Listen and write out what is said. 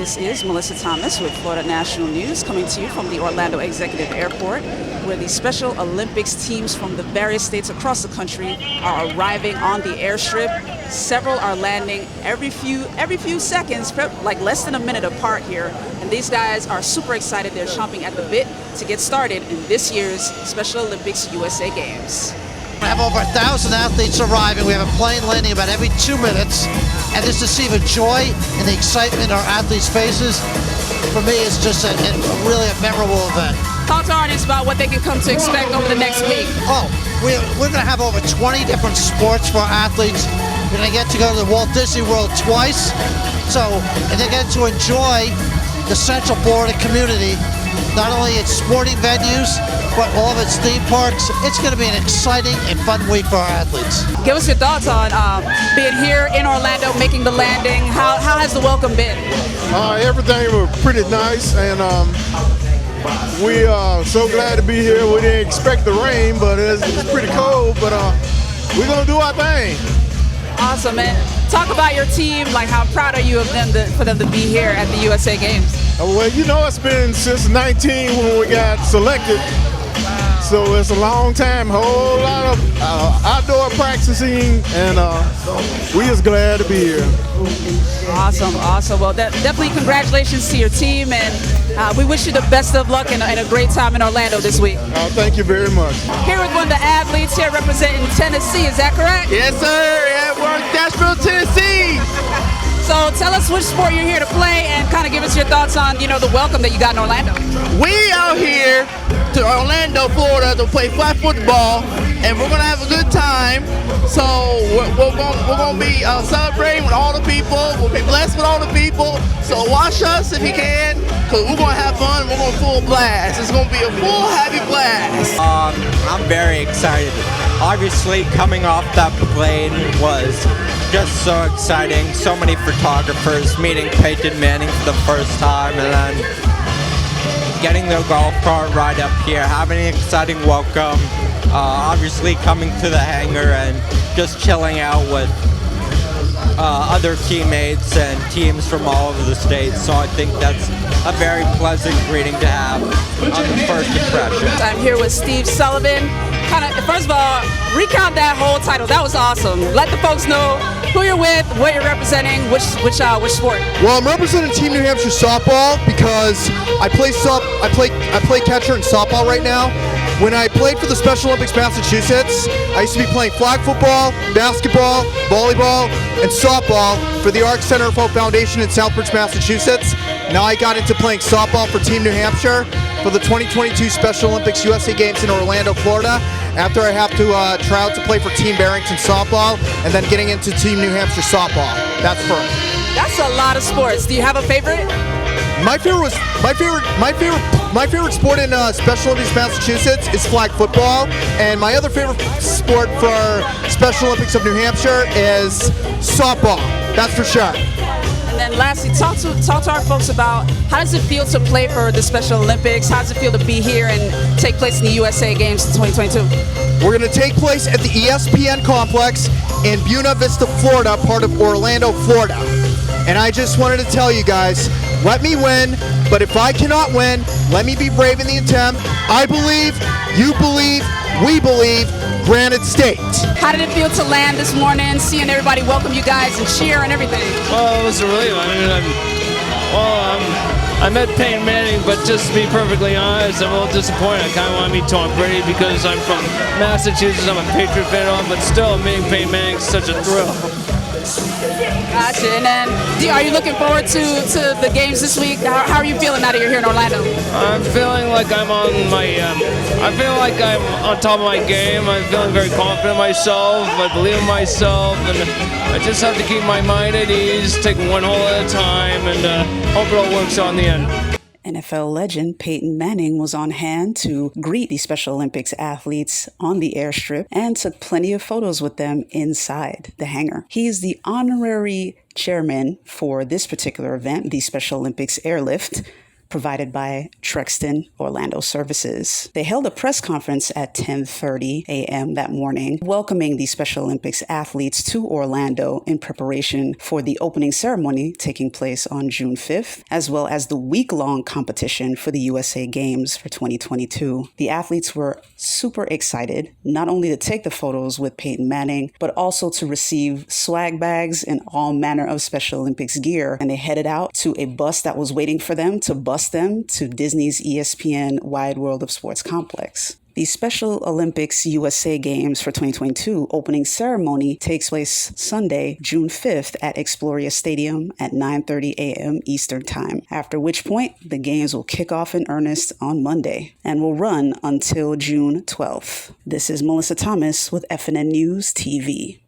This is Melissa Thomas with Florida National News, coming to you from the Orlando Executive Airport, where the Special Olympics teams from the various states across the country are arriving on the airstrip. Several are landing every few seconds, like less than a minute apart here. And these guys are super excited. They're chomping at the bit to get started in this year's Special Olympics USA Games. We have over 1,000 athletes arriving. We have a plane landing about every 2 minutes. And just to see the joy and the excitement in our athletes' faces, for me, it's just really a memorable event. Talk to our audience about what they can come to expect over the next week. Oh, we're going to have over 20 different sports for our athletes. We're going to get to go to the Walt Disney World twice. And they get to enjoy the Central Florida community, not only its sporting venues, but all of its theme parks. It's going to be an exciting and fun week for our athletes. Give us your thoughts on being here in Orlando, making the landing. How has the welcome been? Everything was pretty nice, and we are so glad to be here. We didn't expect the rain, but it's pretty cold, but we're going to do our thing. Awesome, and talk about your team. Like, how proud are you of them for them to be here at the USA Games? Well, you know, it's been since 19 when we got selected. So it's a long time, whole lot of outdoor practicing, and we just glad to be here. Awesome. Well, definitely congratulations to your team, and we wish you the best of luck and a great time in Orlando this week. Thank you very much. Here with one of the athletes here representing Tennessee, is that correct? Yes, sir. Yeah, we're in Nashville, Tennessee. So tell us which sport you're here to play, and kind of give us your thoughts on, the welcome that you got in Orlando. We out here to Orlando, Florida, to play flag football, and we're gonna have a good time. So we're gonna be celebrating with all the people. We'll be blessed with all the people. So watch us if you can, cause we're gonna have fun. We're gonna full blast. It's gonna be a full happy blast. I'm very excited. Obviously, coming off that plane was just so exciting. So many photographers, meeting Peyton Manning for the first time, and then getting the golf cart ride up here, having an exciting welcome, obviously coming to the hangar and just chilling out with other teammates and teams from all over the state. So I think that's a very pleasant greeting to have on the first impression. I'm here with Steve Sullivan. First of all, recount that whole title. That was awesome. Let the folks know who you're with, what you're representing, which sport. Well, I'm representing Team New Hampshire softball because I play catcher in softball right now. When I played for the Special Olympics Massachusetts, I used to be playing flag football, basketball, volleyball, and softball for the Arc Center of Hope Foundation in Southbridge, Massachusetts. Now I got into playing softball for Team New Hampshire for the 2022 Special Olympics USA Games in Orlando, Florida, after I have to try out to play for Team Barrington softball, and then getting into Team New Hampshire softball. That's a lot of sports. Do you have a favorite? My favorite sport in Special Olympics Massachusetts is flag football, and my other favorite sport for Special Olympics of New Hampshire is softball. That's for sure. And then lastly, talk to our folks about how does it feel to play for the Special Olympics? How does it feel to be here and take place in the USA Games in 2022? We're going to take place at the ESPN complex in Buena Vista, Florida, part of Orlando, Florida. And I just wanted to tell you guys, let me win, but if I cannot win, let me be brave in the attempt. I believe, you believe, we believe, Granite State. How did it feel to land this morning, seeing everybody welcome you guys and cheer and everything? Well, it was a relief. I met Peyton Manning, but just to be perfectly honest, I'm a little disappointed. I kind of want to meet Tom Brady because I'm from Massachusetts. I'm a Patriot fan, but still meeting Peyton Manning is such a thrill. Gotcha. And then, are you looking forward to the games this week? How are you feeling now that you're here in Orlando? I'm feeling like I'm on my. I feel like I'm on top of my game. I'm feeling very confident in myself. I believe in myself, and I just have to keep my mind at ease, take one hole at a time, and hope it all works out in the end. NFL legend Peyton Manning was on hand to greet the Special Olympics athletes on the airstrip and took plenty of photos with them inside the hangar. He is the honorary chairman for this particular event, the Special Olympics Airlift. provided by Trexton Orlando Services. They held a press conference at 10:30 a.m. that morning, welcoming the Special Olympics athletes to Orlando in preparation for the opening ceremony taking place on June 5th, as well as the week-long competition for the USA Games for 2022. The athletes were super excited, not only to take the photos with Peyton Manning, but also to receive swag bags and all manner of Special Olympics gear. And they headed out to a bus that was waiting for them to bus them to Disney's ESPN Wide World of Sports complex. The Special Olympics USA Games for 2022 opening ceremony takes place Sunday, June 5th at Exploria Stadium at 9:30 a.m. Eastern Time, after which point the games will kick off in earnest on Monday and will run until June 12th. This is Melissa Thomas with FNN News TV.